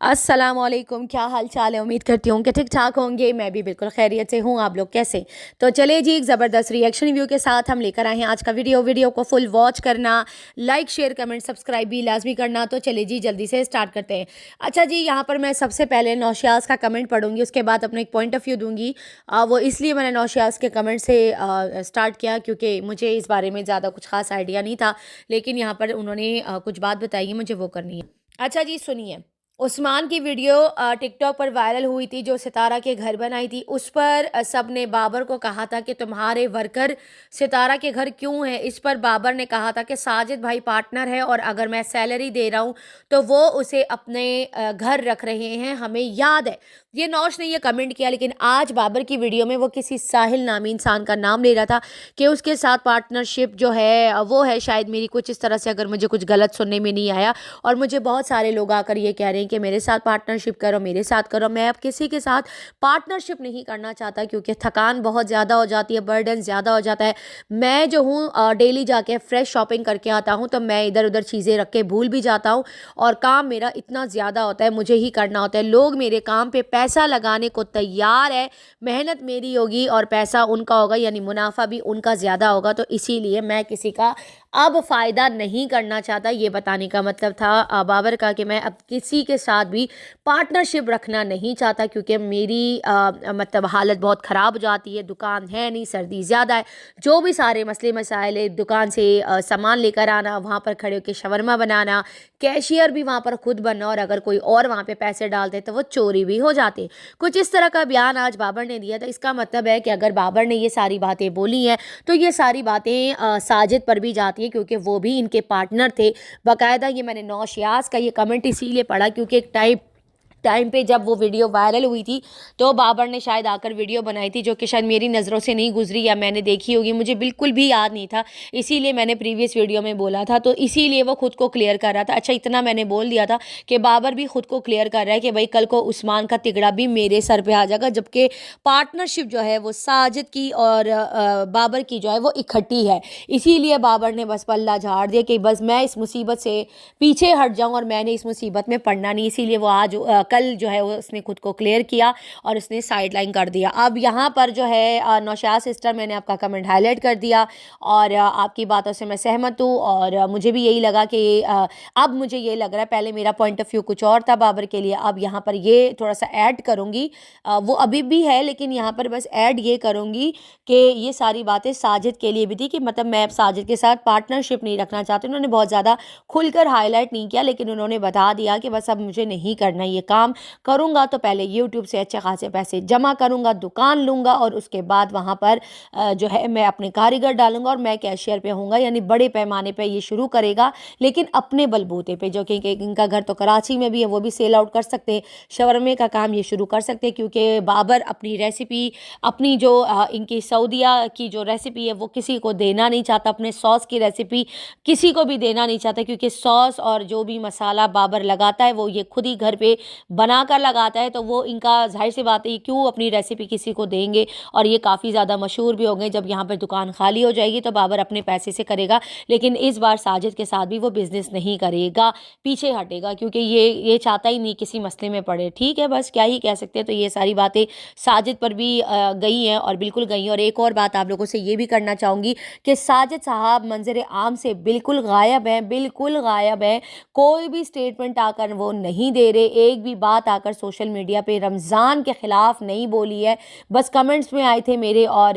अस्सलामुअलैकुम, क्या हाल चाल है। उम्मीद करती हूँ कि ठीक ठाक होंगे। मैं भी बिल्कुल खैरियत से हूँ। आप लोग कैसे? तो चले जी, एक ज़बरदस्त रिएक्शन रिव्यू के साथ हम लेकर आए हैं आज का वीडियो को फुल वॉच करना, लाइक शेयर कमेंट सब्सक्राइब भी लाजमी करना। तो चले जी, जल्दी से स्टार्ट करते हैं। अच्छा जी, यहाँ पर मैं सबसे पहले नौशियाज का कमेंट पढ़ूंगी, उसके बाद अपना एक पॉइंट ऑफ व्यू दूंगी। वो इसलिए मैंने नौशियाज के कमेंट से स्टार्ट किया क्योंकि मुझे इस बारे में ज़्यादा कुछ खास आइडिया नहीं था, लेकिन यहाँ पर उन्होंने कुछ बात बताई है, मुझे वो करनी है। अच्छा जी, सुनिए। उस्मान की वीडियो टिकटॉक पर वायरल हुई थी, जो सितारा के घर बनाई थी। उस पर सब ने बाबर को कहा था कि तुम्हारे वर्कर सितारा के घर क्यों है। इस पर बाबर ने कहा था कि साजिद भाई पार्टनर है और अगर मैं सैलरी दे रहा हूँ तो वो उसे अपने घर रख रहे हैं, हमें याद है। ये नौश ने ये कमेंट किया, लेकिन आज बाबर की वीडियो में वो किसी साहिल नामी इंसान का नाम ले रहा था कि उसके साथ पार्टनरशिप जो है वो है शायद मेरी, कुछ इस तरह से, अगर मुझे कुछ गलत सुनने में नहीं आया। और मुझे बहुत सारे लोग आकर ये कह रहे हैं कि मेरे साथ पार्टनरशिप करो, मेरे साथ करो। मैं अब किसी के साथ पार्टनरशिप नहीं करना चाहता क्योंकि थकान बहुत ज़्यादा हो जाती है, बर्डन ज़्यादा हो जाता है। मैं जो हूँ डेली जाके फ्रेश शॉपिंग करके आता हूँ, तो मैं इधर उधर चीज़ें रख के भूल भी जाता हूँ और काम मेरा इतना ज़्यादा होता है, मुझे ही करना होता है। लोग मेरे काम पे पैसा लगाने को तैयार है, मेहनत मेरी होगी और पैसा उनका होगा, यानी मुनाफा भी उनका ज़्यादा होगा। तो इसीलिए मैं किसी का अब फ़ायदा नहीं करना चाहता। ये बताने का मतलब था बाबर का कि मैं अब किसी के साथ भी पार्टनरशिप रखना नहीं चाहता क्योंकि मेरी मतलब हालत बहुत ख़राब हो जाती है। दुकान है नहीं, सर्दी ज़्यादा है, जो भी सारे मसले मसाइल है, दुकान से सामान लेकर आना, वहाँ पर खड़े होकर शवरमा बनाना, कैशियर भी वहाँ पर खुद बनना, और अगर कोई और वहाँ पे पैसे डालते तो वो चोरी भी हो जाते। कुछ इस तरह का बयान आज बाबर ने दिया था। इसका मतलब है कि अगर बाबर ने ये सारी बातें बोली हैं तो ये सारी बातें साजिद पर भी जाती हैं क्योंकि वो भी इनके पार्टनर थे बाकायदा। ये मैंने नौशियाज का ये कमेंट इसीलिए पढ़ा क्योंकि एक टाइम पे जब वो वीडियो वायरल हुई थी तो बाबर ने शायद आकर वीडियो बनाई थी, जो कि शायद मेरी नज़रों से नहीं गुजरी या मैंने देखी होगी, मुझे बिल्कुल भी याद नहीं था। इसीलिए मैंने प्रीवियस वीडियो में बोला था, तो इसीलिए वो खुद को क्लियर कर रहा था। अच्छा, इतना मैंने बोल दिया था कि बाबर भी खुद को क्लियर कर रहा है कि भाई कल को उस्मान का तिगड़ा भी मेरे सर पे आ जाएगा, जबकि पार्टनरशिप जो है वो साजिद की और बाबर की जो है वो इकट्ठी है। इसीलिए बाबर ने बस पल्ला झाड़ दिया कि बस मैं इस मुसीबत से पीछे हट जाऊं और मैंने इस मुसीबत में पड़ना नहीं। इसीलिए वो आज कल जो है वो उसने खुद को क्लियर किया और उसने साइडलाइन कर दिया। अब यहाँ पर जो है नौशाद सिस्टर, मैंने आपका कमेंट हाईलाइट कर दिया और आपकी बातों से मैं सहमत हूँ और मुझे भी यही लगा कि अब मुझे ये लग रहा है, पहले मेरा पॉइंट ऑफ व्यू कुछ और था बाबर के लिए, अब यहाँ पर ये थोड़ा सा ऐड करूँगी। वो अभी भी है लेकिन यहाँ पर बस ऐड ये करूँगी कि ये सारी बातें साजिद के लिए भी थी कि मतलब मैं अब साजिद के साथ पार्टनरशिप नहीं रखना चाहती। उन्होंने बहुत ज़्यादा खुलकर हाईलाइट नहीं किया, लेकिन उन्होंने बता दिया कि बस अब मुझे नहीं करना ये काम। करूँगा तो पहले यूट्यूब से अच्छे खासे पैसे जमा करूँगा, दुकान लूँगा और उसके बाद वहाँ पर जो है मैं अपने कारीगर डालूँगा और मैं कैशियर पे होऊंगा, यानी बड़े पैमाने पे ये शुरू करेगा, लेकिन अपने बलबूते पे। जो कि इनका घर तो कराची में भी है, वो भी सेल आउट कर सकते हैं, शवरमे का काम ये शुरू कर सकते हैं क्योंकि बाबर अपनी रेसिपी, अपनी जो इनकी सऊदिया की जो रेसिपी है वो किसी को देना नहीं चाहता, अपने सॉस की रेसिपी किसी को भी देना नहीं चाहता क्योंकि सॉस और जो भी मसाला बाबर लगाता है वो ये खुद ही घर पे बना कर लगाता है। तो वो इनका जाहिर सी बात है, ये क्यों अपनी रेसिपी किसी को देंगे, और ये काफ़ी ज़्यादा मशहूर भी हो गए। जब यहाँ पर दुकान खाली हो जाएगी तो बाबर अपने पैसे से करेगा, लेकिन इस बार साजिद के साथ भी वो बिज़नेस नहीं करेगा, पीछे हटेगा क्योंकि ये चाहता ही नहीं किसी मसले में पड़े। ठीक है, बस क्या ही कह सकते हैं। तो ये सारी बातें साजिद पर भी गई हैं और बिल्कुल गई हैं। और एक और बात आप लोगों से ये भी करना चाहूँगी कि साजिद साहब मंजर आम से बिल्कुल गायब हैं, बिल्कुल गायब हैं। कोई भी स्टेटमेंट आकर वो नहीं दे रहे, एक भी बात आकर सोशल मीडिया पे रमज़ान के ख़िलाफ़ नहीं बोली है। बस कमेंट्स में आए थे मेरे और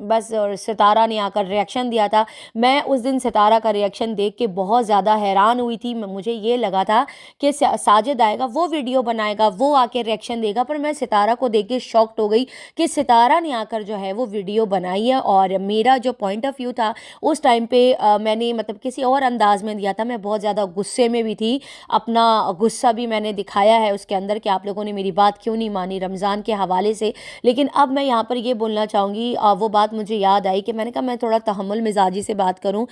बस, और सितारा ने आकर रिएक्शन दिया था। मैं उस दिन सितारा का रिएक्शन देख के बहुत ज़्यादा हैरान हुई थी। मुझे ये लगा था कि साजिद आएगा, वो वीडियो बनाएगा, वो आके रिएक्शन देगा, पर मैं सितारा को देख के शॉक्ड हो गई कि सितारा ने आकर जो है वो वीडियो बनाई है। और मेरा जो पॉइंट ऑफ व्यू था उस टाइम पे मैंने मतलब किसी और अंदाज में दिया था। मैं बहुत ज़्यादा गुस्से में भी थी, अपना गुस्सा भी मैंने दिखाया है उसके अंदर कि आप लोगों ने मेरी बात क्यों नहीं मानी रमज़ान के हवाले से। लेकिन अब मैं यहाँ पर ये बोलना चाहूँगी, वो बात मुझे याद आई कि मैंने कहा मैं थोड़ा तहम्मुल मिजाजी से बात करूँ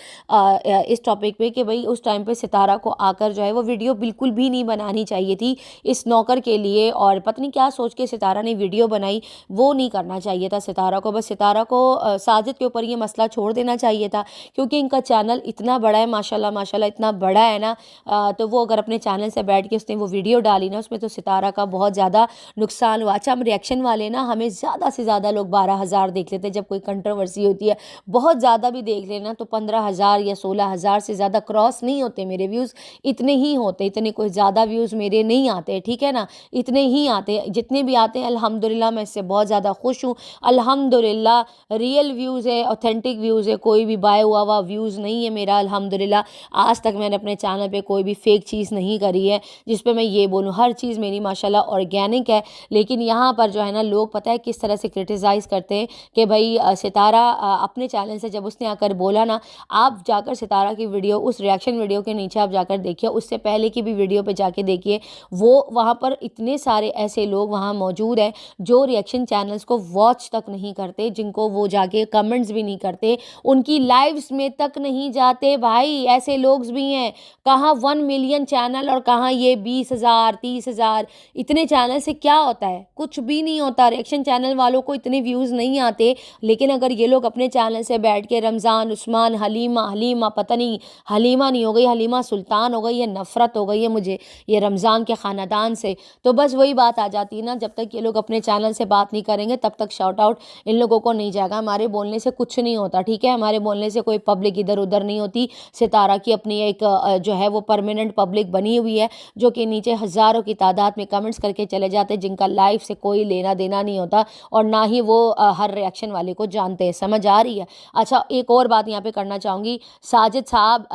इस टॉपिक पे कि भाई उस टाइम पे सितारा को आकर जो है वो वीडियो बिल्कुल भी नहीं बनानी चाहिए थी इस नौकर के लिए, और पता नहीं क्या सोच के सितारा ने वीडियो बनाई, वो नहीं करना चाहिए था सितारा को। बस सितारा को साजिद के ऊपर ये मसला छोड़ देना चाहिए था क्योंकि इनका चैनल इतना बड़ा है, माशाल्लाह माशाल्लाह इतना बड़ा है ना। तो वो अगर अपने चैनल से बैठ के उसने वो वीडियो डाली ना, उसमें उसमें तो सितारा का बहुत ज़्यादा नुकसान हुआ। अच्छा, हम रिएक्शन वाले ना, हमें ज़्यादा से ज़्यादा लोग 12,000 देख लेते हैं जब कोई कंट्रोवर्सी होती है। बहुत ज़्यादा भी देख लेना तो 15,000 या 16,000 से ज़्यादा क्रॉस नहीं होते मेरे व्यूज़, इतने ही होते, इतने कोई ज़्यादा व्यूज़ मेरे नहीं आते, ठीक है ना, इतने ही आते। जितने भी आते हैं अल्हम्दुलिल्लाह मैं इससे बहुत ज़्यादा खुश हूँ। अल्हम्दुलिल्लाह रियल व्यूज़ है, ऑथेंटिक व्यूज़ है, कोई भी बाय हुआ व्यूज़ नहीं है मेरा अल्हम्दुलिल्लाह। आज तक मैंने अपने चैनल पे कोई भी फेक चीज़ नहीं करी है जिस पे मैं ये बोलूँ, हर चीज़ मेरी माशाल्लाह ऑर्गेनिक है। लेकिन यहाँ पर जो है ना, लोग पता है किस तरह से क्रिटिसाइज़ करते हैं कि भाई सितारा अपने चैनल से जब उसने आकर बोला ना, आप जाकर सितारा की वीडियो, उस रिएक्शन वीडियो के नीचे आप जाकर देखिए, उससे पहले की भी वीडियो पे जाके देखिए, वो वहाँ पर इतने सारे ऐसे लोग वहाँ मौजूद हैं जो रिएक्शन चैनल्स को वॉच तक नहीं करते, जिनको वो जाके कमेंट्स भी नहीं करते, उनकी लाइव्स में तक नहीं जाते। भाई ऐसे लोग भी हैं, कहाँ 1 मिलियन चैनल और कहाँ ये 20,000 30,000, इतने चैनल से क्या होता है? कुछ भी नहीं होता। रिएक्शन चैनल वालों को इतने व्यूज़ नहीं आते, लेकिन अगर ये लोग अपने चैनल से बैठ के रमज़ान, उस्मान, हलीमा पता नहीं, हलीमा नहीं हो गई, हलीमा सुल्तान हो गई, ये नफ़रत हो गई है मुझे ये रमज़ान के ख़ानदान से। तो बस वही बात आ जाती है ना, जब तक ये लोग अपने चैनल से बात नहीं करेंगे तब तक शाउट आउट इन लोगों को नहीं जाएगा। हमारे बोलने से कुछ नहीं होता, ठीक है, हमारे बोलने से कोई पब्लिक इधर उधर नहीं होती। सितारा की अपनी एक जो है वो परमानेंट पब्लिक बनी हुई है, जो कि नीचे हज़ारों की तादाद में कमेंट्स करके चले जाते हैं, जिनका लाइफ से कोई लेना देना नहीं होता और ना ही वो हर रिएक्शन वाले को जानते हैं। समझ आ रही है? अच्छा, एक और बात यहाँ पे करना चाहूँगी, साजिद साहब,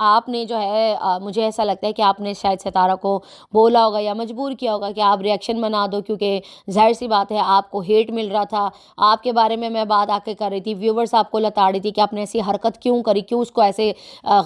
आपने जो है मुझे ऐसा लगता है कि आपने शायद सितारा को बोला होगा या मजबूर किया होगा कि आप रिएक्शन बना दो, क्योंकि जाहिर सी बात है आपको हेट मिल रहा था। आपके बारे में मैं बात आके कर रही थी, व्यूवर्स आपको लता रही थी कि आपने ऐसी हरकत क्यों करी, क्यों उसको ऐसे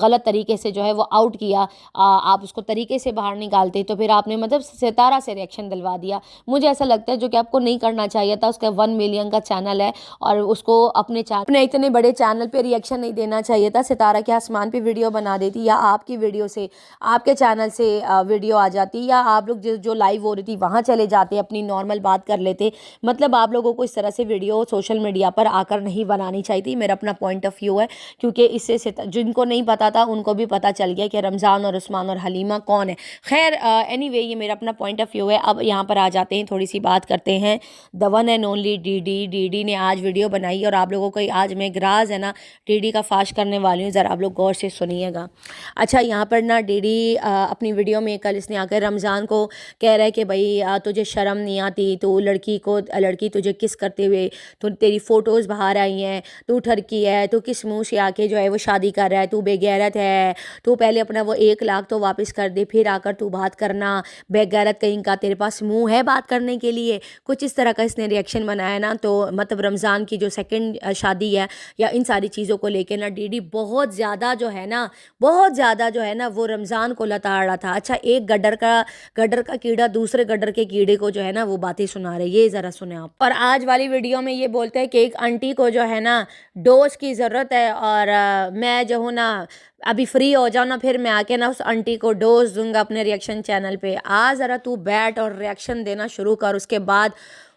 गलत तरीके से जो है वो आउट किया, आप उसको तरीके से बाहर निकालते, तो फिर आपने मतलब सितारा से रिएक्शन दिलवा दिया। मुझे ऐसा लगता है जो कि आपको नहीं करना चाहिए था। उसका 1 मिलियन का चैनल है और उसको अपने इतने बड़े चैनल पे रिएक्शन नहीं देना चाहिए था। सितारा के आसमान पे वीडियो बना देती, या आपकी वीडियो से, आपके चैनल से वीडियो आ जाती, या आप लोग जो लाइव हो रही थी वहाँ चले जाते, अपनी नॉर्मल बात कर लेते। मतलब आप लोगों को इस तरह से वीडियो सोशल मीडिया पर आकर नहीं बनानी चाहिए थी, मेरा अपना पॉइंट ऑफ व्यू है। क्योंकि इससे जिनको नहीं पता था उनको भी पता चल गया कि रमज़ान और उस्मान और हलीमा कौन है। खैर एनीवे, ये मेरा अपना पॉइंट ऑफ व्यू है। अब यहाँ पर आ जाते हैं, थोड़ी सी बात करते हैं the one and only DD ने आज वीडियो बनाई, और आप लोगों को आज मैं एक राज है ना डीडी का फाश करने वाली हूँ, ज़रा आप लोग गौर से सुनिएगा। अच्छा, यहाँ पर ना डीडी अपनी वीडियो में कल इसने आकर रमज़ान को कह रहा है कि भाई तुझे शर्म नहीं आती, तो लड़की तुझे किस करते हुए, तो तेरी फ़ोटोज़ बाहर आई हैं, तू ठरकी है, तू किस मुँह से आके जो है वो शादी कर रहा है, तू बेगैरत है, तू पहले अपना वो 1 लाख तो वापस कर दे, फिर आकर तू बात करना, बेगैरत कहीं का, तेरे पास मुंह है बात करने के लिए। कुछ इस तरह का इसने रिएक्शन बनाया ना, तो मतलब रमज़ान की जो सेकंड शादी है या इन सारी चीज़ों को लेकर ना डीडी बहुत ज़्यादा जो है ना वो रमज़ान को लताड़ रहा था। अच्छा, एक गडर का कीड़ा दूसरे गडर के कीड़े को जो है ना वो बातें सुना रहे, ये ज़रा सुने आप। और आज वाली वीडियो में ये बोलते हैं कि एक आंटी को जो है ना डोज की ज़रूरत है, और मैं जो हूँ ना अभी फ्री हो जाओ ना, फिर मैं आके ना उस आंटी को डोज दूंगा अपने रिएक्शन चैनल पे। आज ज़रा तू बैठ और रिएक्शन देना शुरू कर, उसके बाद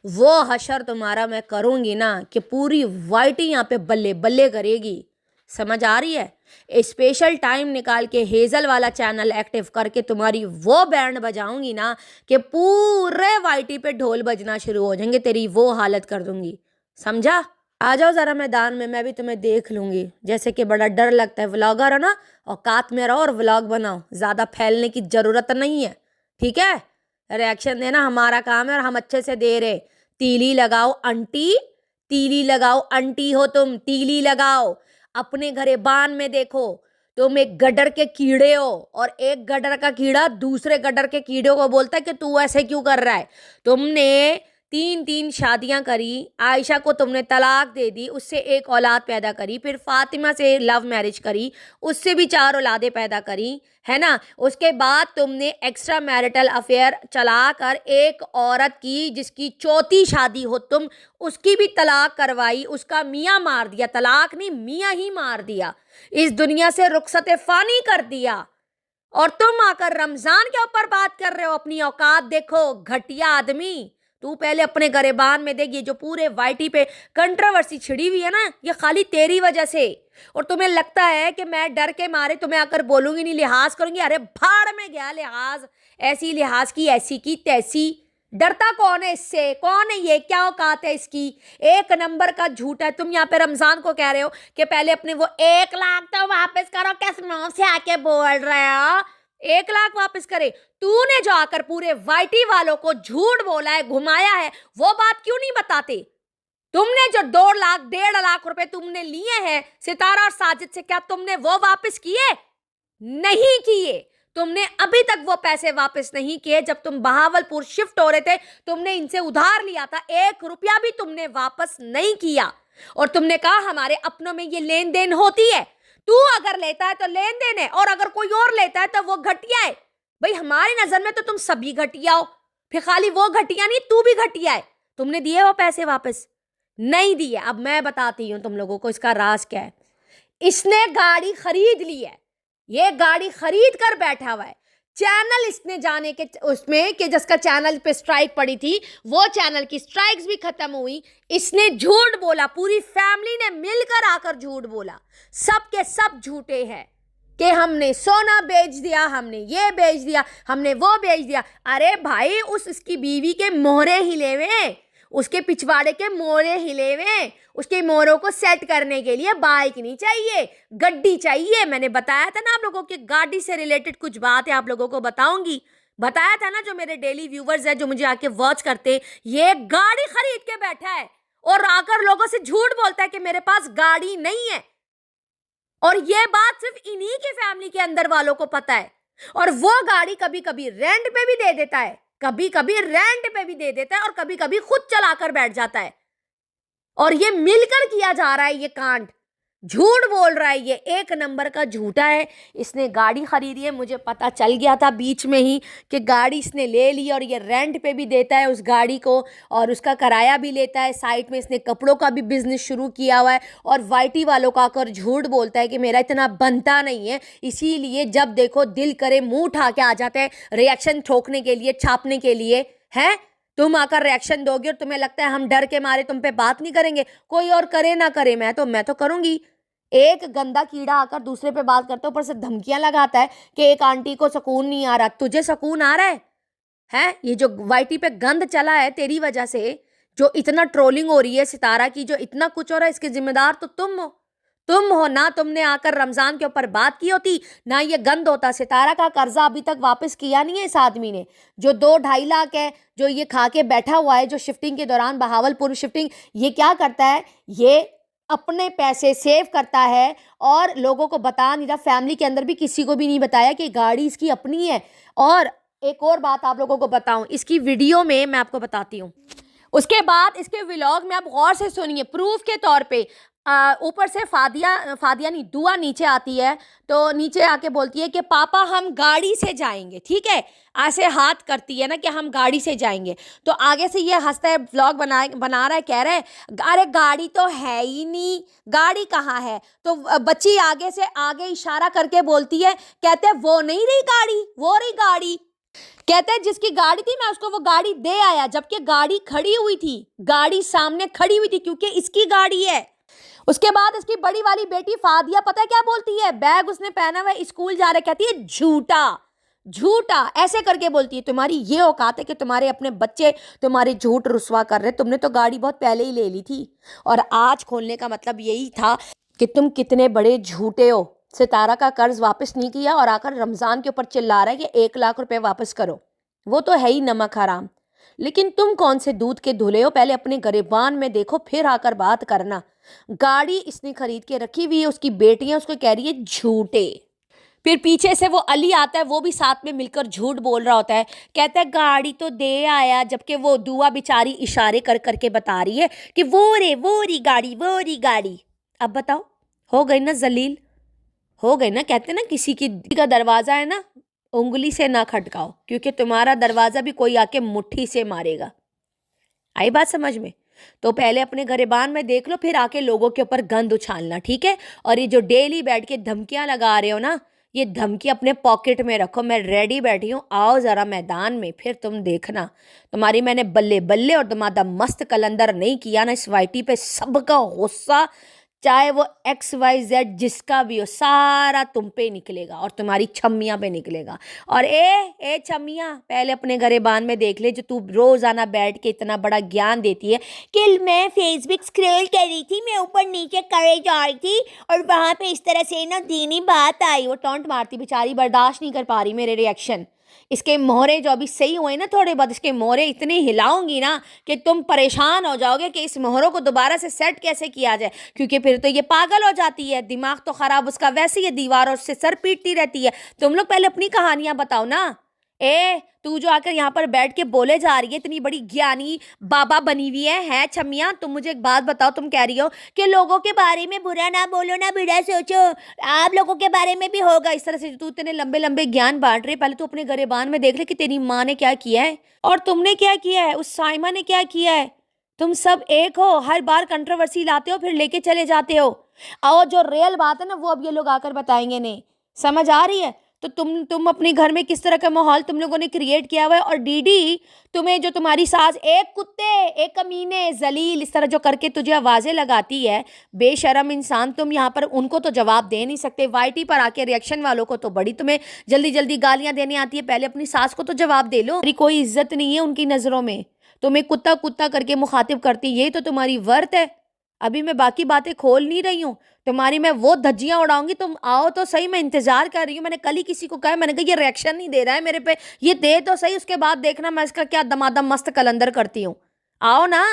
वो हशर तुम्हारा मैं करूँगी ना कि पूरी वाइटी यहाँ पे बल्ले बल्ले करेगी। समझ आ रही है? स्पेशल टाइम निकाल के हेजल वाला चैनल एक्टिव करके तुम्हारी वो बैंड बजाऊंगी ना कि पूरे वाइटी पे ढोल बजना शुरू हो जाएंगे, तेरी वो हालत कर दूंगी। समझा? आ जाओ ज़रा मैदान में, मैं भी तुम्हें देख लूँगी। जैसे कि बड़ा डर लगता है, व्लॉगर है ना, औकात में रहो और व्लॉग बनाओ, ज़्यादा फैलने की ज़रूरत नहीं है, ठीक है? रिएक्शन देना हमारा काम है और हम अच्छे से दे रहे। तीली लगाओ आंटी, तीली लगाओ आंटी हो तुम, तीली लगाओ। अपने घरेबान में देखो, तुम एक गडर के कीड़े हो और एक गडर का कीड़ा दूसरे गडर के कीड़े को बोलता है कि तू ऐसे क्यों कर रहा है। तुमने 3 शादियां करी, आयशा को तुमने तलाक दे दी, उससे एक औलाद पैदा करी, फिर फातिमा से लव मैरिज करी, उससे भी 4 औलादें पैदा करी, है ना। उसके बाद तुमने एक्स्ट्रा मैरिटल अफेयर चलाकर एक औरत की जिसकी 4थी शादी हो तुम, उसकी भी तलाक करवाई, उसका मियाँ मार दिया, तलाक नहीं मियाँ ही मार दिया, इस दुनिया से रुखसत फानी कर दिया। और तुम आकर रमजान के ऊपर बात कर रहे हो। अपनी औकात देखो घटिया आदमी, तू पहले अपने गरेबान में देख, ये जो पूरे वाईटी पे कंट्रोवर्सी छिड़ी हुई है ना, ये खाली तेरी वजह से। और तुम्हें लगता है कि मैं डर के मारे तुम्हें आकर बोलूंगी नहीं, लिहाज करूंगी? अरे भाड़ में गया लिहाज, ऐसी लिहाज की, ऐसी की तैसी। डरता कौन है इससे? कौन है ये? क्या औकात है इसकी? एक नंबर का झूठ है। तुम यहाँ पे रमजान को कह रहे हो कि पहले अपने वो 1 लाख तो वापस करो, किस मुंह से आके बोल रहे हो 1 लाख वापस करे? तूने जो आकर पूरे वाईटी वालों को झूठ बोला है, घुमाया है, वो बात क्यों नहीं बताते? तुमने जो 2 लाख 1.5 लाख रुपए तुमने लिए हैं सितारा और साजिद से, क्या तुमने वो वापस किए? नहीं किए। तुमने अभी तक वो पैसे वापस नहीं किए। जब तुम बहावलपुर शिफ्ट हो रहे थे, तुमने इनसे उधार लिया था, 1 रुपया भी तुमने वापस नहीं किया। और तुमने कहा हमारे अपनों में ये लेन देन होती है। तू अगर लेता है तो लेन देन है, और अगर कोई और लेता है तो वो घटिया है। भाई हमारी नजर में तो तुम सभी घटिया हो, फिर खाली वो घटिया नहीं, तू भी घटिया है। तुमने दिए वो पैसे वापस? नहीं दिए। अब मैं बताती हूं तुम लोगों को इसका राज क्या है। इसने गाड़ी खरीद ली है, ये गाड़ी खरीद कर बैठा हुआ है। चैनल इसने जाने के उसमें कि जिसका चैनल पे स्ट्राइक पड़ी थी, वो चैनल की स्ट्राइक्स भी खत्म हुई। इसने झूठ बोला, पूरी फैमिली ने मिलकर आकर झूठ बोला। सब के सब झूठे हैं कि हमने सोना बेच दिया, हमने ये बेच दिया, हमने वो बेच दिया। अरे भाई, उसकी बीवी के मोहरे हिले हुए, उसके पिछवाड़े के मोहरे हिले हुए। उसके मोहरों को सेट करने के लिए बाइक नहीं चाहिए, गड्डी चाहिए। मैंने बताया था ना आप लोगों की गाड़ी से रिलेटेड कुछ बात है, आप लोगों को बताऊंगी। बताया था ना, जो मेरे डेली व्यूवर्स है, जो मुझे आके वॉच करते, ये गाड़ी खरीद के बैठा है और आकर लोगों से झूठ बोलता है कि मेरे पास गाड़ी नहीं है। और ये बात सिर्फ इन्हीं की फैमिली के अंदर वालों को पता है। और वो गाड़ी कभी कभी रेंट पे भी दे देता है, कभी कभी रेंट पे भी दे देता है, और कभी कभी खुद चलाकर बैठ जाता है। और ये मिलकर किया जा रहा है ये कांड। झूठ बोल रहा है ये, एक नंबर का झूठा है। इसने गाड़ी खरीदी है, मुझे पता चल गया था बीच में ही कि गाड़ी इसने ले ली, और ये रेंट पे भी देता है उस गाड़ी को, और उसका किराया भी लेता है। साइड में इसने कपड़ों का भी बिजनेस शुरू किया हुआ है, और वाईटी वालों का आकर झूठ बोलता है कि मेरा इतना बनता नहीं है, इसीलिए जब देखो दिल करे मुंह उठा के आ जाते हैं रिएक्शन ठोकने के लिए, छापने के लिए। है तुम आकर रिएक्शन दोगे और तुम्हें लगता है हम डर के मारे तुम पे बात नहीं करेंगे? कोई और करे ना करे, मैं तो करूंगी। एक गंदा कीड़ा आकर दूसरे पे बात करता है, ऊपर से धमकियां लगाता है कि एक आंटी को सुकून नहीं आ रहा। तुझे सुकून आ रहा है? हैं? ये जो वाईटी पे गंद चला है तेरी वजह से, जो इतना ट्रोलिंग हो रही है सितारा की, जो इतना कुछ हो रहा है, इसके जिम्मेदार तो तुम हो ना। तुमने आकर रमजान के ऊपर बात की होती ना, ये गंद होता। सितारा का कर्जा अभी तक वापस किया नहीं है इस आदमी ने, जो 2-2.5 लाख है जो ये खा के बैठा हुआ है। जो शिफ्टिंग के दौरान बहावलपुर शिफ्टिंग, ये क्या करता है? ये अपने पैसे सेव करता है और लोगों को बता नहीं रहा। फैमिली के अंदर भी किसी को भी नहीं बताया कि गाड़ी इसकी अपनी है। और एक और बात आप लोगों को बताऊं, इसकी वीडियो में मैं आपको बताती हूँ, उसके बाद इसके व्लॉग में आप गौर से सुनिए। प्रूफ के तौर पे ऊपर से फादिया नहीं, दुआ नीचे आती है, तो नीचे आके बोलती है कि पापा हम गाड़ी से जाएंगे, ठीक है। ऐसे हाथ करती है ना कि हम गाड़ी से जाएंगे। तो आगे से ये हंसता है, व्लॉग बना रहा है, कह रहा है अरे गाड़ी तो है ही नहीं, गाड़ी कहाँ है? तो बच्ची आगे से आगे इशारा करके बोलती है, कहते हैं वो नहीं रही गाड़ी, वो रही गाड़ी। कहते हैं जिसकी गाड़ी थी मैं उसको वो गाड़ी दे आया, जबकि गाड़ी खड़ी हुई थी, गाड़ी सामने खड़ी हुई थी, क्योंकि इसकी गाड़ी है। उसके बाद इसकी बड़ी वाली बेटी फादिया पता है क्या बोलती है? बैग उसने पहना हुआ है, स्कूल जा रहा है, कहती है झूठा झूठा, ऐसे करके बोलती है। तुम्हारी ये औकात है कि तुम्हारे अपने बच्चे तुम्हारे झूठ रुस्वा कर रहे? तुमने तो गाड़ी बहुत पहले ही ले ली थी। और आज खोलने का मतलब यही था कि तुम कितने बड़े झूठे हो। सितारा का कर्ज वापस नहीं किया और आकर रमजान के ऊपर चिल्ला रहा है कि 1 लाख रुपए वापस करो। वो तो है ही नमक हराम। लेकिन तुम कौन से दूध के धुले हो? पहले अपने गिरबान में देखो, फिर आकर बात करना। गाड़ी इसने खरीद के रखी हुई है, उसकी बेटियां उसको कह रही है झूठे। फिर पीछे से वो अली आता है, वो भी साथ में मिलकर झूठ बोल रहा होता है, कहता है गाड़ी तो दे आया, जबकि वो दुआ बेचारी इशारे कर करके बता रही है कि वो री गाड़ी। अब बताओ, हो गई ना जलील, हो गई ना। कहते ना किसी का दरवाजा है ना, उंगली से ना खटकाओ, क्योंकि तुम्हारा दरवाजा भी कोई आके मुट्ठी से मारेगा। आई बात समझ में? तो पहले अपने गिरबान में देख लो, फिर आके लोगों के ऊपर गंद उछालना, ठीक है। और ये जो डेली बैठ के धमकियां लगा रहे हो ना, ये धमकी अपने पॉकेट में रखो, मैं रेडी बैठी हूँ, आओ ज़रा मैदान में, फिर तुम देखना तुम्हारी मैंने बल्ले बल्ले और तुम्हारा मस्त कलंदर नहीं किया ना, इस वाईटी पे सबका गुस्सा, चाहे वो XYZ जिसका भी हो, सारा तुम पे निकलेगा और तुम्हारी छम्मियाँ पे निकलेगा। और ए छम्मियाँ, पहले अपने गरेबान में देख ले, जो तू रोज़ाना बैठ के इतना बड़ा ज्ञान देती है कि मैं फेसबुक स्क्रॉल कर रही थी, मैं ऊपर नीचे करे जा रही थी और वहाँ पे इस तरह से ना दीनी बात आई। वो टॉन्ट मारती बेचारी, बर्दाश्त नहीं कर पा रही मेरे रिएक्शन। इसके मोहरे जो अभी सही हुए ना थोड़े बहुत, इसके मोहरे इतने हिलाऊंगी ना कि तुम परेशान हो जाओगे कि इस मोहरों को दोबारा से सेट कैसे किया जाए, क्योंकि फिर तो ये पागल हो जाती है, दिमाग तो खराब उसका, वैसे ये दीवारों से सर पीटती रहती है। तुम लोग पहले अपनी कहानियां बताओ ना। तू जो आकर यहाँ पर बैठ के बोले जा रही है, इतनी बड़ी ज्ञानी बाबा बनी हुई है छमिया। तुम मुझे एक बात बताओ, तुम कह रही हो कि लोगों के बारे में बुरा ना बोलो ना बुरा सोचो, आप लोगों के बारे में भी होगा इस तरह से। तू इतने लंबे लंबे ज्ञान बांट रही है, पहले तू अपने गरेबान में देख ले कि तेरी माँ ने क्या किया है और तुमने क्या किया है, उस साइमा ने क्या किया है। तुम सब एक हो, हर बार कंट्रोवर्सी लाते हो फिर लेके चले जाते हो। और जो रियल बात है ना वो अब ये लोग आकर बताएंगे। नहीं समझ आ रही है? तो तुम अपने घर में किस तरह का माहौल तुम लोगों ने क्रिएट किया हुआ है। और डीडी तुम्हें, जो तुम्हारी सास एक कुत्ते, एक कमीने, जलील, इस तरह जो करके तुझे आवाज़ें लगाती है, बेशरम इंसान, तुम यहाँ पर उनको तो जवाब दे नहीं सकते। वाईटी पर आके रिएक्शन वालों को तो बड़ी तुम्हें जल्दी जल्दी गालियाँ देने आती है, पहले अपनी सास को तो जवाब दे लो। कोई इज्जत नहीं है उनकी नज़रों में, तुम्हें कुत्ता कुत्ता करके मुखातिब करती, यही तो तुम्हारी वर्थ है। अभी मैं बाकी बातें खोल नहीं रही हूँ, तुम्हारी मैं वो धज्जियां उड़ाऊंगी, तुम आओ तो सही, मैं इंतजार कर रही हूँ। मैंने कल ही किसी को कहा, मैंने कहा ये रिएक्शन नहीं दे रहा है मेरे पे, ये दे तो सही, उसके बाद देखना मैं इसका क्या दमादम मस्त कलंदर करती हूँ। आओ ना,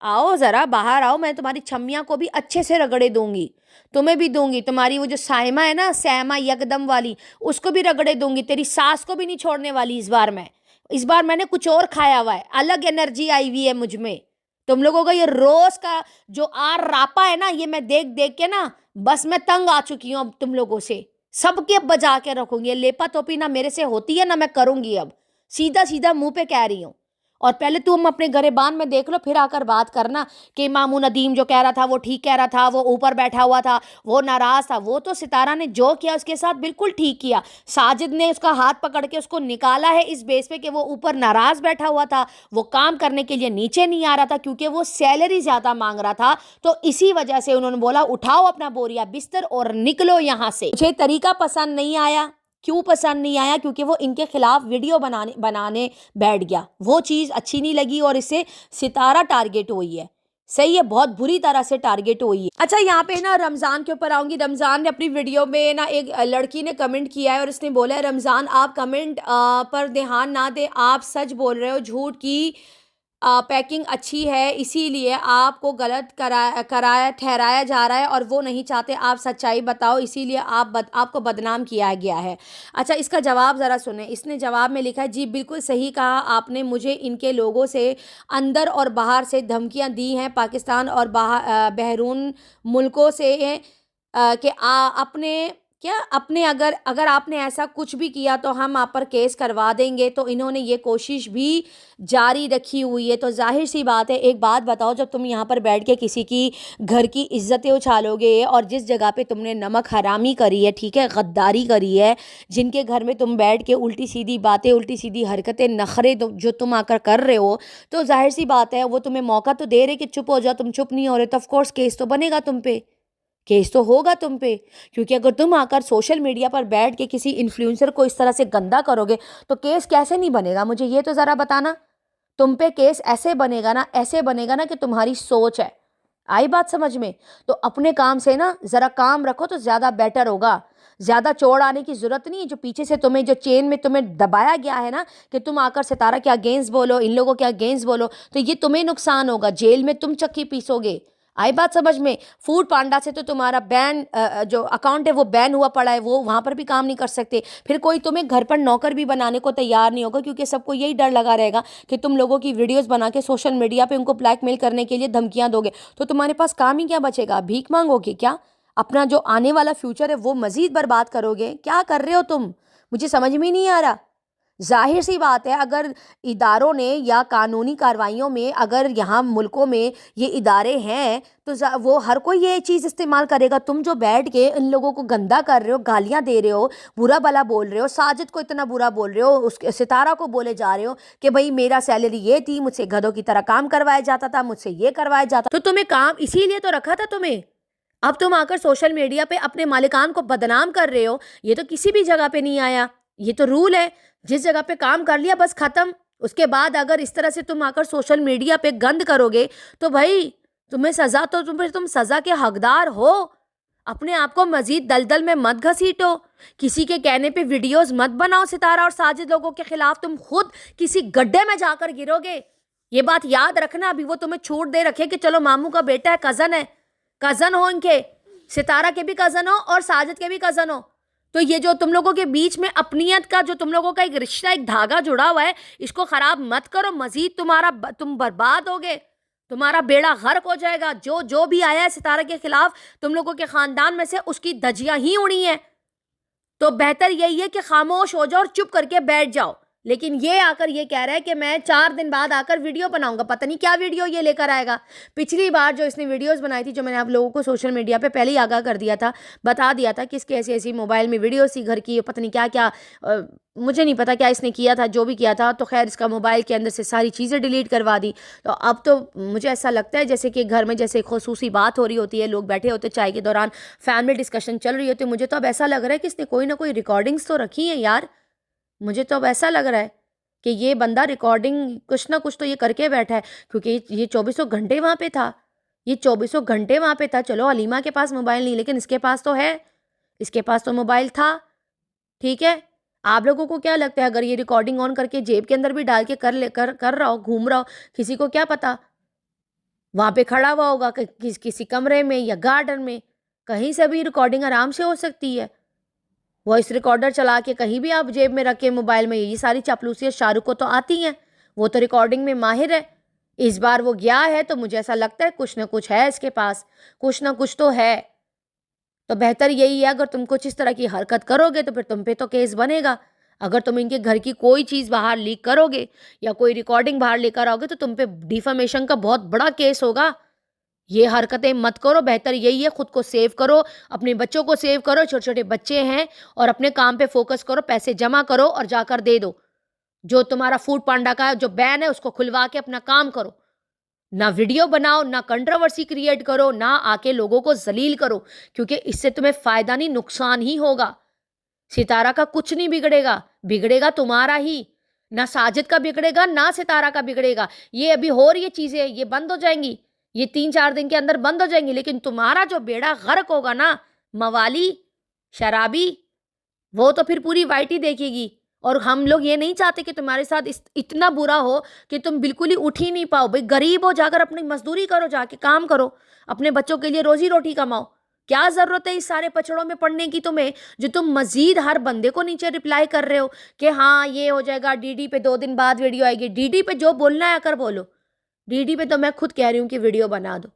आओ ज़रा बाहर आओ, मैं तुम्हारी छम्मियाँ को भी अच्छे से रगड़े दूंगी, तुम्हें भी दूंगी, तुम्हारी वो जो साइमा है ना, सैमा यकदम वाली, उसको भी रगड़े दूंगी, तेरी सास को भी नहीं छोड़ने वाली इस बार मैं। इस बार मैंने कुछ और खाया हुआ है, अलग एनर्जी आई हुई है मुझ में। तुम लोगों का ये रोज का जो आर रापा है ना, ये मैं देख देख के ना बस मैं तंग आ चुकी हूँ अब तुम लोगों से। सबके अब बजा के रखूंगी, ये लेपा तोपी ना मेरे से होती है ना मैं करूंगी, अब सीधा सीधा मुंह पे कह रही हूँ। और पहले तुम अपने गरेबान में देख लो, फिर आकर बात करना कि मामू नदीम जो कह रहा था वो ठीक कह रहा था, वो ऊपर बैठा हुआ था, वो नाराज था। वो तो सितारा ने जो किया उसके साथ बिल्कुल ठीक किया। साजिद ने उसका हाथ पकड़ के उसको निकाला है इस बेस पे कि वो ऊपर नाराज बैठा हुआ था, वो काम करने के लिए नीचे नहीं आ रहा था क्योंकि वो सैलरी ज्यादा मांग रहा था। तो इसी वजह से उन्होंने बोला उठाओ अपना बोरिया बिस्तर और निकलो यहाँ से। मुझे तरीका पसंद नहीं आया। क्यों पसंद नहीं आया? क्योंकि वो इनके खिलाफ वीडियो बनाने बैठ गया, वो चीज़ अच्छी नहीं लगी और इससे सितारा टारगेट हुई है। सही है, बहुत बुरी तरह से टारगेट हुई है। अच्छा, यहाँ पे ना रमज़ान के ऊपर आऊँगी। रमज़ान ने अपनी वीडियो में ना, एक लड़की ने कमेंट किया है और उसने बोला है, रमज़ान आप कमेंट पर ध्यान ना दें, आप सच बोल रहे हो, झूठ की पैकिंग अच्छी है इसीलिए आपको गलत कराया ठहराया जा रहा है और वो नहीं चाहते आप सच्चाई बताओ, इसीलिए आपको बदनाम किया गया है। अच्छा, इसका जवाब ज़रा सुने। इसने जवाब में लिखा है, जी बिल्कुल सही कहा आपने, मुझे इनके लोगों से अंदर और बाहर से धमकियां दी हैं, पाकिस्तान और बहरून मुल्कों से कि अपने अगर आपने ऐसा कुछ भी किया तो हम आप पर केस करवा देंगे। तो इन्होंने ये कोशिश भी जारी रखी हुई है। तो जाहिर सी बात है, एक बात बताओ, जब तुम यहाँ पर बैठ के किसी की घर की इज्जतें उछालोगे और जिस जगह पे तुमने नमक हरामी करी है, ठीक है, गद्दारी करी है, जिनके घर में तुम बैठ के उल्टी सीधी बातें, उल्टी सीधी हरकतें, नखरे जो तुम आकर कर रहे हो, तो जाहिर सी बात है वो तुम्हें मौका तो दे रहे कि चुप हो जाओ। तुम चुप नहीं हो रहे तो ऑफकोर्स केस तो बनेगा तुम पे, केस तो होगा तुम पे। क्योंकि अगर तुम आकर सोशल मीडिया पर बैठ के किसी इन्फ्लुएंसर को इस तरह से गंदा करोगे तो केस कैसे नहीं बनेगा, मुझे ये तो ज़रा बताना। तुम पे केस ऐसे बनेगा ना, ऐसे बनेगा ना कि तुम्हारी सोच है। आई बात समझ में? तो अपने काम से ना ज़रा काम रखो तो ज़्यादा बेटर होगा। ज़्यादा चोड़ आने की ज़रूरत नहीं है। जो पीछे से तुम्हें, जो चेन में तुम्हें दबाया गया है ना कि तुम आकर सितारा के अगेंस्ट बोलो, इन लोगों के अगेंस्ट बोलो, तो ये तुम्हें नुकसान होगा, जेल में तुम चक्की पीसोगे। आई बात समझ में? फूड पांडा से तो तुम्हारा बैन, जो अकाउंट है वो बैन हुआ पड़ा है, वो वहाँ पर भी काम नहीं कर सकते। फिर कोई तुम्हें घर पर नौकर भी बनाने को तैयार नहीं होगा, क्योंकि सबको यही डर लगा रहेगा कि तुम लोगों की वीडियोस बना के सोशल मीडिया पे उनको ब्लैकमेल करने के लिए धमकियाँ दोगे। तो तुम्हारे पास काम ही क्या बचेगा? भीख मांगोगे क्या? अपना जो आने वाला फ्यूचर है वो मज़ीद बर्बाद करोगे? क्या कर रहे हो तुम? मुझे समझ में ही नहीं आ रहा। जाहिर सी बात है, अगर इदारों ने या कानूनी कार्रवाइयों में अगर यहाँ मुल्कों में ये इदारे हैं तो वो हर कोई ये चीज़ इस्तेमाल करेगा। तुम जो बैठ के इन लोगों को गंदा कर रहे हो, गालियाँ दे रहे हो, बुरा भला बोल रहे हो, साजिद को इतना बुरा बोल रहे हो, उस सितारा को बोले जा रहे हो कि भाई मेरा सैलरी ये थी, मुझसे गधों की तरह काम करवाया जाता था, मुझसे ये करवाया जाता, तो तुम्हें काम इसीलिए तो रखा था तुम्हें। अब तुम आकर सोशल मीडिया पे अपने मालिकान को बदनाम कर रहे हो। ये तो किसी भी जगह पे नहीं आया, ये तो रूल है। जिस जगह पे काम कर लिया बस खत्म। उसके बाद अगर इस तरह से तुम आकर सोशल मीडिया पे गंद करोगे तो भाई तुम्हें सजा, तो तुम सजा के हकदार हो। अपने आप को मजीद दलदल में मत घसीटो, किसी के कहने पे वीडियोस मत बनाओ सितारा और साजिद लोगों के खिलाफ। तुम खुद किसी गड्ढे में जाकर गिरोगे। ये बात याद रखना। अभी वो तुम्हें छूट दे रखे कि चलो मामू का बेटा है, कजन है, कजन हो इनके, सितारा के भी कजन हो और साजिद के भी कजन हो, तो ये जो तुम लोगों के बीच में अपनियत का जो तुम लोगों का एक रिश्ता, एक धागा जुड़ा हुआ है, इसको खराब मत करो। मजीद तुम बर्बाद होगे, तुम्हारा बेड़ा गर्क हो जाएगा। जो भी आया है सितारा के खिलाफ तुम लोगों के खानदान में से, उसकी धज्जियां ही उड़ी हैं। तो बेहतर यही है कि खामोश हो जाओ और चुप करके बैठ जाओ। लेकिन ये आकर ये कह रहा है कि मैं 4 दिन बाद आकर वीडियो बनाऊंगा। पता नहीं क्या वीडियो ये लेकर आएगा। पिछली बार जो इसने वीडियोस बनाई थी, जो मैंने आप लोगों को सोशल मीडिया पे पहले ही आगाह कर दिया था, बता दिया था कि इसके ऐसी ऐसी मोबाइल में वीडियोस थी घर की, पता नहीं क्या क्या, मुझे नहीं पता क्या इसने किया था, जो भी किया था। तो खैर इसका मोबाइल के अंदर से सारी चीज़ें डिलीट करवा दी। तो अब तो मुझे ऐसा लगता है जैसे कि घर में जैसे खुसूसी बात हो रही होती है, लोग बैठे होते चाय के दौरान, फैमिली डिस्कशन चल रही होती है, मुझे तो अब ऐसा लग रहा है कि इसने कोई ना कोई रिकॉर्डिंग्स तो रखी हैं यार। मुझे तो अब ऐसा लग रहा है कि ये बंदा रिकॉर्डिंग कुछ ना कुछ तो ये करके बैठा है, क्योंकि ये 24 घंटे वहाँ पे था। ये 24 घंटे वहाँ पे था। चलो अलीमा के पास मोबाइल नहीं, लेकिन इसके पास तो है, इसके पास तो मोबाइल था। ठीक है, आप लोगों को क्या लगता है अगर ये रिकॉर्डिंग ऑन करके जेब के अंदर भी डाल के कर रहा हो, घूम रहा हो, किसी को क्या पता। वहाँ पे खड़ा हुआ होगा किसी कमरे में या गार्डन में, कहीं से भी रिकॉर्डिंग आराम से हो सकती है। वॉइस रिकॉर्डर चला के कहीं भी आप जेब में रखे मोबाइल में, ये सारी चापलूसियाँ शाहरुख को तो आती हैं, वो तो रिकॉर्डिंग में माहिर है। इस बार वो गया है तो मुझे ऐसा लगता है कुछ ना कुछ है इसके पास, कुछ ना कुछ तो है। तो बेहतर यही है, अगर तुम कुछ इस तरह की हरकत करोगे तो फिर तुम पे तो केस बनेगा। अगर तुम इनके घर की कोई चीज़ बाहर लीक करोगे या कोई रिकॉर्डिंग बाहर लेकर आओगे तो तुम पे डिफेमेशन का बहुत बड़ा केस होगा। ये हरकतें मत करो। बेहतर यही है, खुद को सेव करो, अपने बच्चों को सेव करो, छोटे छोटे बच्चे हैं, और अपने काम पे फोकस करो, पैसे जमा करो और जाकर दे दो। जो तुम्हारा फूड पांडा का जो बैन है उसको खुलवा के अपना काम करो। ना वीडियो बनाओ, ना कंट्रोवर्सी क्रिएट करो, ना आके लोगों को जलील करो, क्योंकि इससे तुम्हें फायदा नहीं नुकसान ही होगा। सितारा का कुछ नहीं बिगड़ेगा, बिगड़ेगा तुम्हारा ही। ना साजिद का बिगड़ेगा ना सितारा का बिगड़ेगा। ये अभी हो रही है चीजें, ये बंद हो जाएंगी, ये 3-4 दिन के अंदर बंद हो जाएंगी, लेकिन तुम्हारा जो बेड़ा गर्क होगा ना, मवाली शराबी, वो तो फिर पूरी वाइट ही देखेगी। और हम लोग ये नहीं चाहते कि तुम्हारे साथ इतना बुरा हो कि तुम बिल्कुल ही उठ ही नहीं पाओ। भाई गरीब हो, जाकर अपनी मजदूरी करो, जाके काम करो, अपने बच्चों के लिए रोजी रोटी कमाओ। क्या जरूरत है इस सारे पचड़ों में पड़ने की तुम्हें, जो तुम मजीद हर बंदे को नीचे रिप्लाई कर रहे हो कि हाँ ये हो जाएगा, डीडी पे 2 दिन बाद वीडियो आएगी। डीडी पे जो बोलना है आकर बोलो। डीडी पे तो मैं खुद कह रही हूँ कि वीडियो बना दो,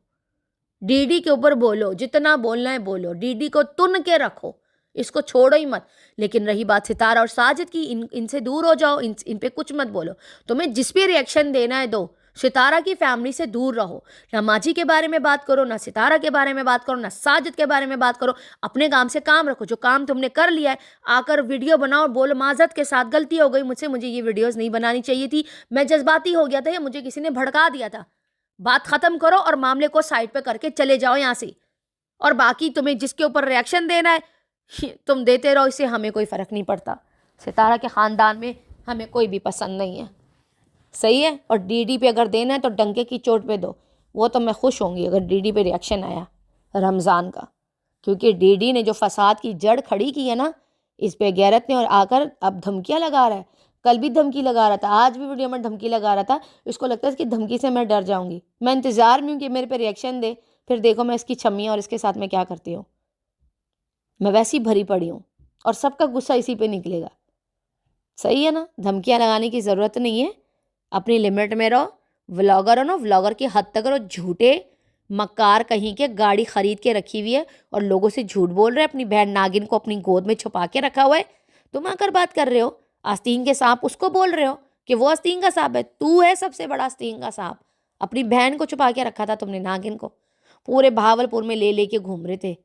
डीडी के ऊपर बोलो, जितना बोलना है बोलो, डीडी को तुन के रखो, इसको छोड़ो ही मत। लेकिन रही बात सितारा और साजिद की, इनसे दूर हो जाओ, इन पे कुछ मत बोलो। तुम्हें जिस भी रिएक्शन देना है दो, सितारा की फैमिली से दूर रहो। ना माजी के बारे में बात करो, ना सितारा के बारे में बात करो, ना साजिद के बारे में बात करो। अपने काम से काम रखो। जो काम तुमने कर लिया है, आकर वीडियो बनाओ, बोलो माजरत के साथ गलती हो गई मुझसे, मुझे ये वीडियोस नहीं बनानी चाहिए थी, मैं जज्बाती हो गया था या मुझे किसी ने भड़का दिया था। बात खत्म करो और मामले को साइड पे करके चले जाओ यहाँ से। और बाकी तुम्हें जिसके ऊपर रिएक्शन देना है तुम देते रहो, इससे हमें कोई फ़र्क नहीं पड़ता। सितारा के ख़ानदान में हमें कोई भी पसंद नहीं है, सही है। और डीडी पे अगर देना है तो डंके की चोट पे दो, वो तो मैं खुश होंगी अगर डीडी पे रिएक्शन आया रमज़ान का, क्योंकि डीडी ने जो फसाद की जड़ खड़ी की है ना, इस पे गैरत ने और आकर अब धमकियाँ लगा रहा है। कल भी धमकी लगा रहा था, आज भी वीडियो में धमकी लगा रहा था। इसको लगता है इसकी धमकी से मैं डर जाऊँगी। मैं इंतज़ार में हूँ कि मेरे पे रिएक्शन दे, फिर देखो मैं इसकी छम्मी और इसके साथ में क्या करती हूँ। मैं वैसी भरी पड़ी हूँ और सबका गुस्सा इसी पे निकलेगा, सही है ना। धमकियाँ लगाने की ज़रूरत नहीं है, अपनी लिमिट में रहो। व्लॉगर हो ना, व्लॉगर की हद तक रहो। झूठे मक्कार कहीं के, गाड़ी खरीद के रखी हुई है और लोगों से झूठ बोल रहे हैं, अपनी बहन नागिन को अपनी गोद में छुपा के रखा हुआ है। तुम आकर बात कर रहे हो, आस्तीन के सांप उसको बोल रहे हो कि वो आस्तीन का सांप है? तू है सबसे बड़ा आस्तीन का सांप। अपनी बहन को छुपा के रखा था तुमने, नागिन को। पूरे भावलपुर में ले लेके घूम रहे थे।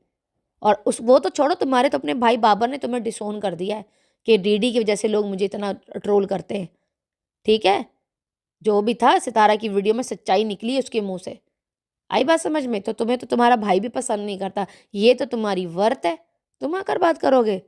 और उस वो तो छोड़ो, तुम्हारे तो अपने भाई बाबर ने तुम्हें डिसोन कर दिया है कि डीडी की वजह से लोग मुझे इतना ट्रोल करते हैं। ठीक है, जो भी था सितारा की वीडियो में सच्चाई निकली उसके मुंह से। आई बात समझ में? तो तुम्हें तो तुम्हारा भाई भी पसंद नहीं करता, ये तो तुम्हारी वर्त है, तुम आकर बात करोगे।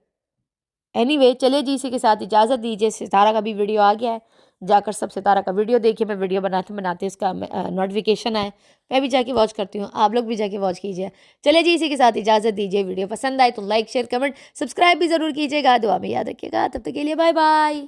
एनीवे चलिए जी, इसी के साथ इजाज़त दीजिए। सितारा का भी वीडियो आ गया है, जाकर सब सितारा का वीडियो देखिए। मैं वीडियो बनाते बनाते इसका नोटिफिकेशन आए, मैं भी जाके वॉच करती हूँ, आप लोग भी जाके वॉच कीजिए। चलिए जी, इसी के साथ इजाज़त दीजिए। वीडियो पसंद आए तो लाइक शेयर कमेंट सब्सक्राइब भी ज़रूर कीजिएगा। दुआ में याद रखिएगा। तब तक के लिए बाय बाय।